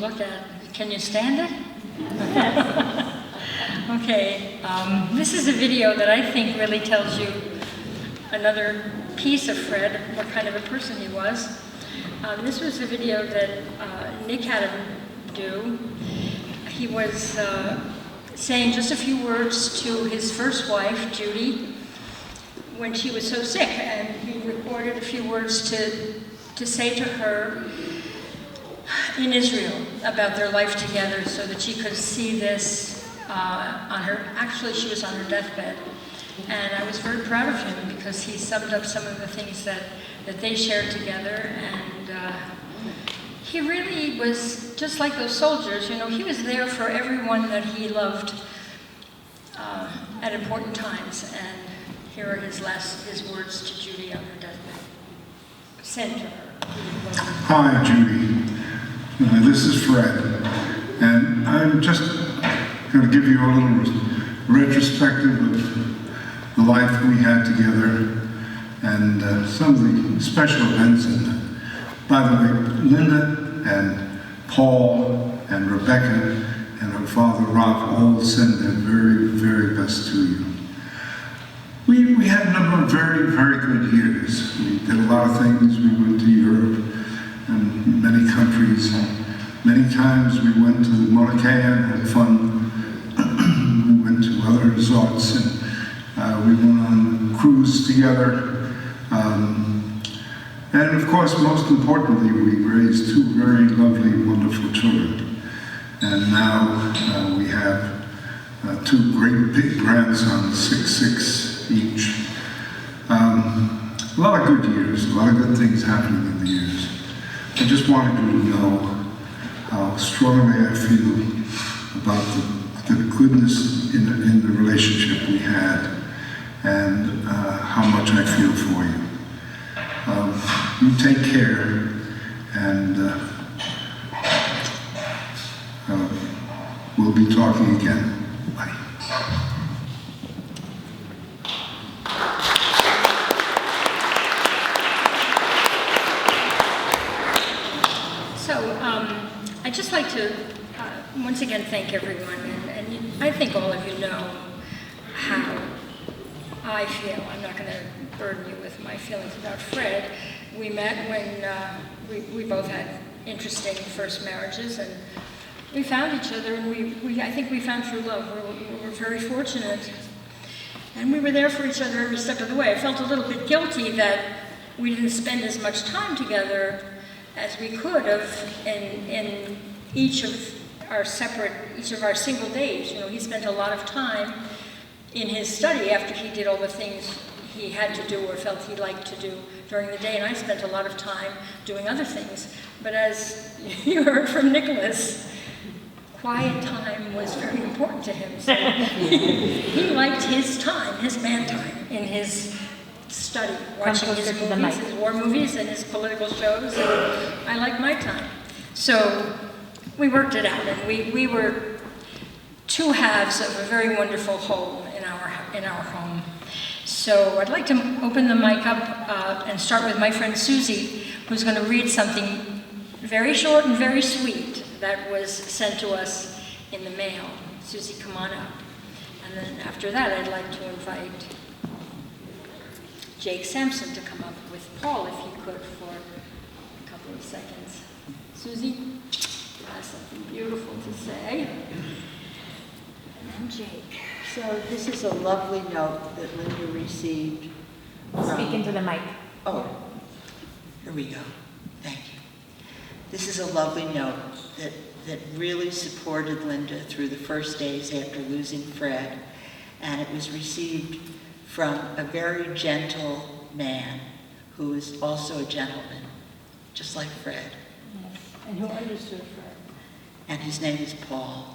Look at, can you stand it? Okay, this is a video that I think really tells you another piece of Fred, what kind of a person he was. This was a video that Nick had him do. He was saying just a few words to his first wife, Judy, when she was so sick, and he recorded a few words to say to her in Israel about their life together so that she could see this on her, actually she was on her deathbed. And I was very proud of him because he summed up some of the things that they shared together, and he really was just like those soldiers, you know, he was there for everyone that he loved at important times, and here are his words to Judy on her deathbed. Sent to her. Hi, Judy. This is Fred, and I'm just going to give you a little retrospective of the life we had together and some of the special events. And by the way, Linda and Paul and Rebecca and her father Rob all send their very, very best to you. We had a number of very, very good years. We did a lot of things. We went to Europe and many countries. Many times we went to Mauna Kea and had fun. We went to other resorts, and we went on a cruise together. And of course, most importantly, we raised two very lovely, wonderful children. And now we have two great big grandsons, 6 each. A lot of good years, a lot of good things happening in the years. I just wanted you to know how strongly I feel about the goodness in the relationship we had, and how much I feel for you. You take care, and we'll be talking again. Bye. I'd just like to once again thank everyone, and I think all of you know how I feel. I'm not going to burden you with my feelings about Fred. We met when we both had interesting first marriages, and we found each other, and I think we found true love. We were very fortunate, and we were there for each other every step of the way. I felt a little bit guilty that we didn't spend as much time together as we could have in each of our single days. You know, he spent a lot of time in his study after he did all the things he had to do or felt he liked to do during the day, and I spent a lot of time doing other things. But as you heard from Nicholas, quiet time was very important to him. So he liked his time, his man time, in his study, watching his movies, his war movies, and his political shows. And I liked my time. So we worked it out, and we were two halves of a very wonderful whole in our home. So I'd like to open the mic up and start with my friend Suze, who's going to read something very short and very sweet that was sent to us in the mail. Suze, come on up. And then after that, I'd like to invite Jake Sampson to come up with Paul, if he could, for a couple of seconds. Suze, you have something beautiful to say. And Jake. So this is a lovely note that Linda received. Speak into the mic. Oh, here we go. Thank you. This is a lovely note that really supported Linda through the first days after losing Fred, and it was received from a very gentle man who is also a gentleman, just like Fred. Yes, and who understood Fred. And his name is Paul.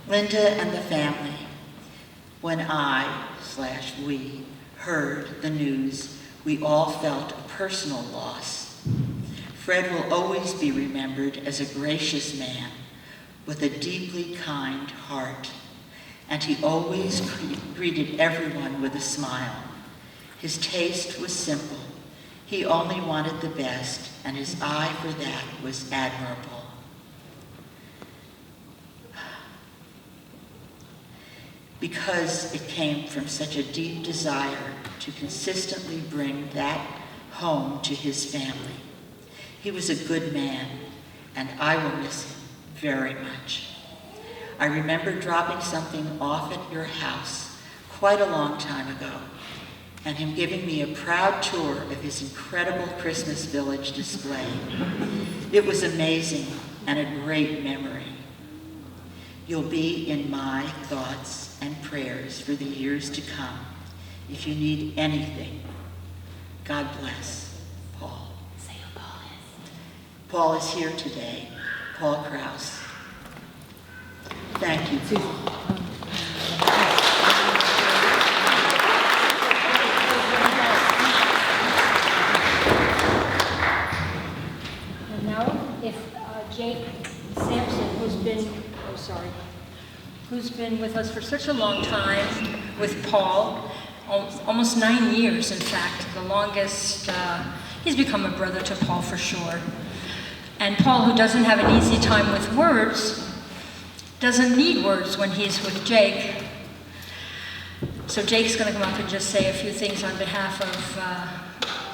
Linda and the family, when we heard the news, we all felt a personal loss. Fred will always be remembered as a gracious man with a deeply kind heart, and he always greeted everyone with a smile. His taste was simple. He only wanted the best, and his eye for that was admirable. Because it came from such a deep desire to consistently bring that home to his family. He was a good man, and I will miss him very much. I remember dropping something off at your house quite a long time ago, and him giving me a proud tour of his incredible Christmas village display. It was amazing and a great memory. You'll be in my thoughts and prayers for the years to come. If you need anything, God bless, Paul. Say who Paul is. Paul is here today, Paul Krause. Thank you, Paul. And now, if Jake Sampson, who's been with us for such a long time, with Paul, almost 9 years, in fact, the longest. He's become a brother to Paul for sure. And Paul, who doesn't have an easy time with words, doesn't need words when he's with Jake. So Jake's going to come up and just say a few things on behalf of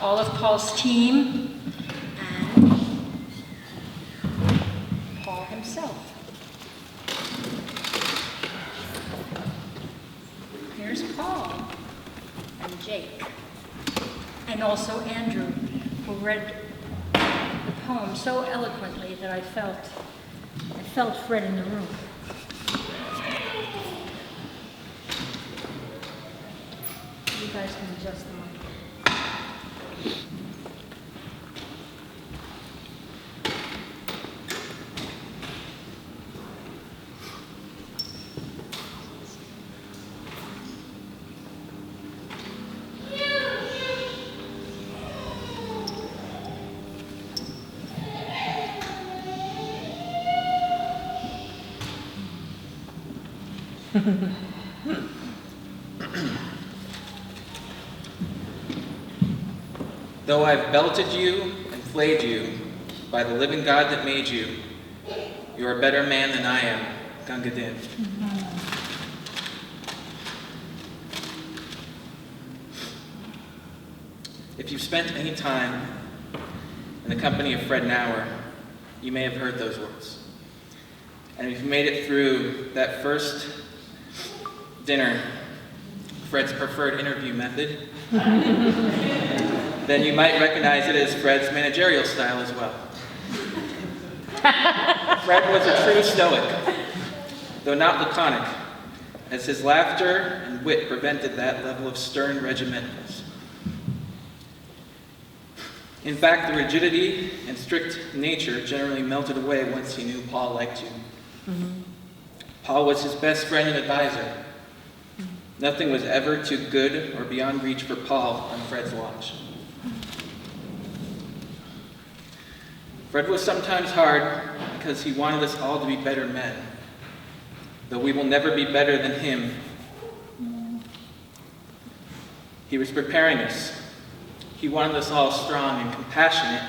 all of Paul's team and Paul himself. Here's Paul and Jake, and also Andrew, who read the poem so eloquently that I felt Fred in the room. You guys can adjust the mic. Though I've belted you and flayed you by the living God that made you, you're a better man than I am, Gunga Din. If you've spent any time in the company of Fred Knauer, you may have heard those words. And if you made it through that first dinner, Fred's preferred interview method, then you might recognize it as Fred's managerial style as well. Fred was a true stoic, though not laconic, as his laughter and wit prevented that level of stern regimentedness. In fact, the rigidity and strict nature generally melted away once he knew Paul liked you. Paul was his best friend and advisor. Nothing was ever too good or beyond reach for Paul on Fred's watch. Fred was sometimes hard because he wanted us all to be better men, though we will never be better than him. He was preparing us. He wanted us all strong and compassionate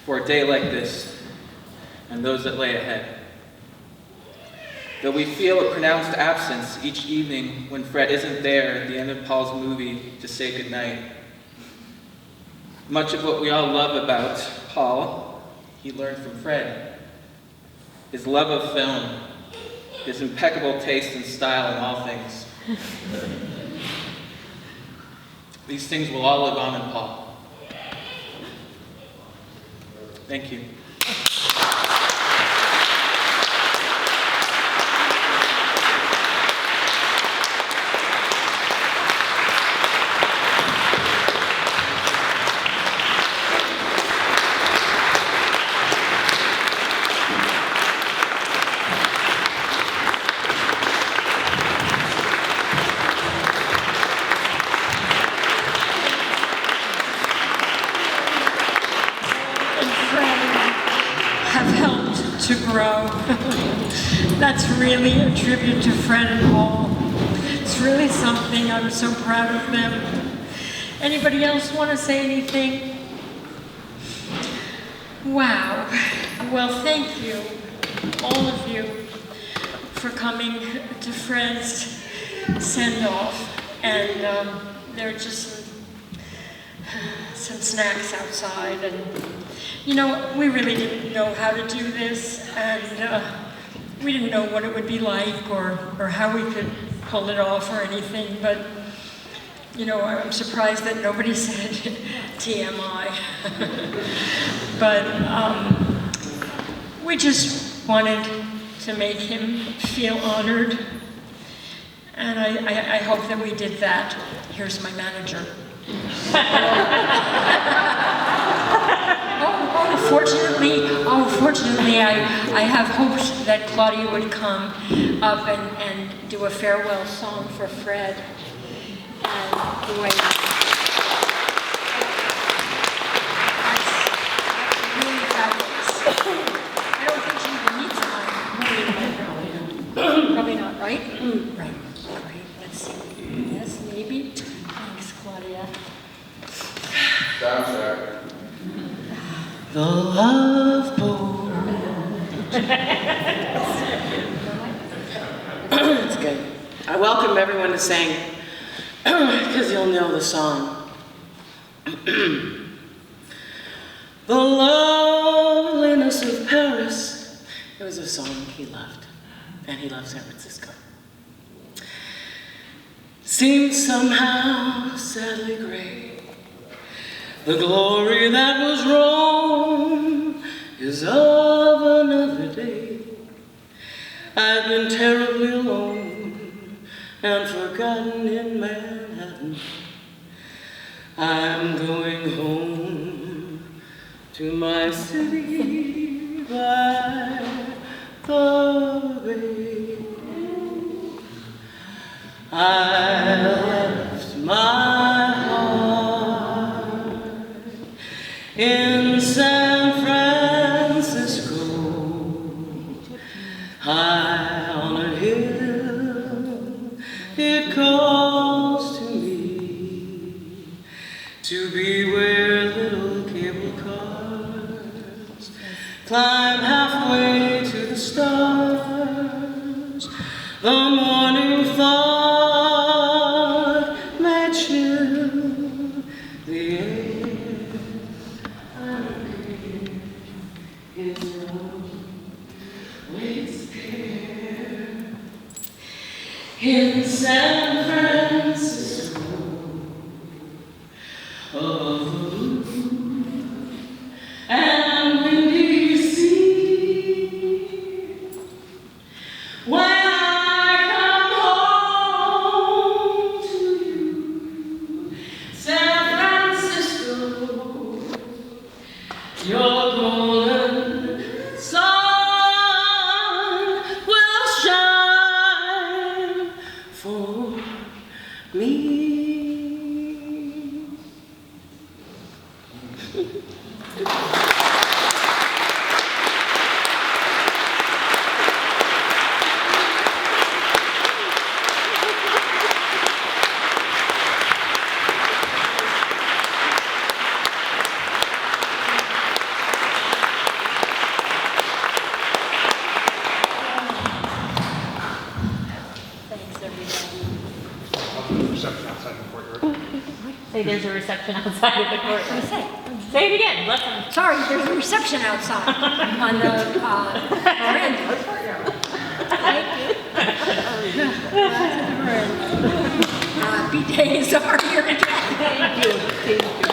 for a day like this and those that lay ahead. Though we feel a pronounced absence each evening when Fred isn't there at the end of Paul's movie to say goodnight. Much of what we all love about Paul, he learned from Fred. His love of film, his impeccable taste and style in all things. These things will all live on in Paul. Thank you. To grow. That's really a tribute to Fred and Paul. It's really something. I'm so proud of them. Anybody else want to say anything? Wow. Well, thank you, all of you, for coming to Fred's send-off. And there are just some snacks outside. And, you know, we really didn't know how to do this. And we didn't know what it would be like or how we could pull it off or anything. But, you know, I'm surprised that nobody said TMI. But we just wanted to make him feel honored. And I hope that we did that. Here's my manager. Fortunately, I have hoped that Claudia would come up and do a farewell song for Fred. And boy, that's really fabulous. I don't think she even needs mine. Probably not, right? Right. Great. Let's see. Yes, maybe. Thanks, Claudia. The love boat. It's good. I welcome everyone to sing, because you'll know the song. The loveliness of Paris. It was a song he loved, and he loved San Francisco. Seems somehow sadly gray. The glory that was Rome is of another day. I've been terribly alone and forgotten in Manhattan. I'm going home to my city by the bay. I left my heart in San Francisco, high on a hill. It calls to me to be where little cable cars climb halfway to the stars. The morning thought may chill the air. I'm afraid his love waits there in San Francisco, above the blue and windy sea. When I come home to you, San Francisco, your golden sun will shine for me. Thanks, everybody. Reception outside the courtyard. Say there's a reception outside of the What did I courtroom. say? Say it again. Let them. Sorry, there's a reception outside on the veranda. Thank you. Happy days are here again. Thank you. Thank you.